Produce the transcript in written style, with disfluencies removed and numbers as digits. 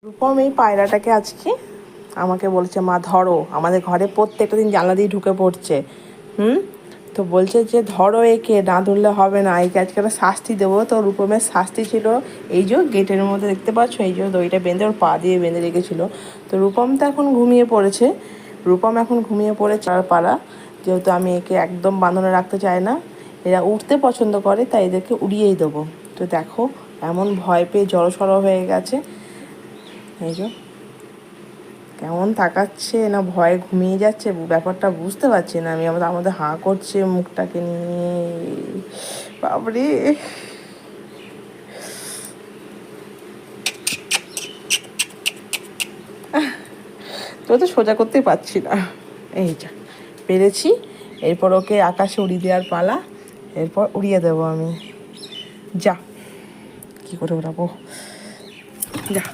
রূপম এই পায়রাটাকে আজকে আমাকে বলছে, মা ধরো, আমাদের ঘরে প্রত্যেকটা দিন জানলা দিয়ে ঢুকে পড়ছে। তো বলছে যে ধরো একে, না ধরলে হবে না, একে আজকে একটা শাস্তি দেবো। তো রূপমের শাস্তি ছিল এই যে গেটের মধ্যে দেখতে পাচ্ছ, এই যে দড়িটা বেঁধে ওর পা দিয়ে বেঁধে রেখেছিল। তো রূপম তো এখন ঘুমিয়ে পড়েছে, চার পাড়া, যেহেতু আমি একে একদম বাঁধনে রাখতে চাই না, এরা উঠতে পছন্দ করে, তাই এদেরকে উড়িয়েই দেবো। তো দেখো এমন ভয় পেয়ে জড়সড় হয়ে গেছে, এই যে কেমন তাকাচ্ছে, না ভয়ে ঘুমিয়ে যাচ্ছে, ব্যাপারটা বুঝতে পারছি না আমি। আমাদের হাঁ করছে মুখটাকে নিয়ে, বাবরে। তো সোজা করতেই পারছি না, এই যা পেরেছি। এরপর ওকে আকাশে উড়িয়ে দেওয়ার পালা, এরপর উড়িয়ে দেবো আমি। যা, কি করে উড়াবো, যা।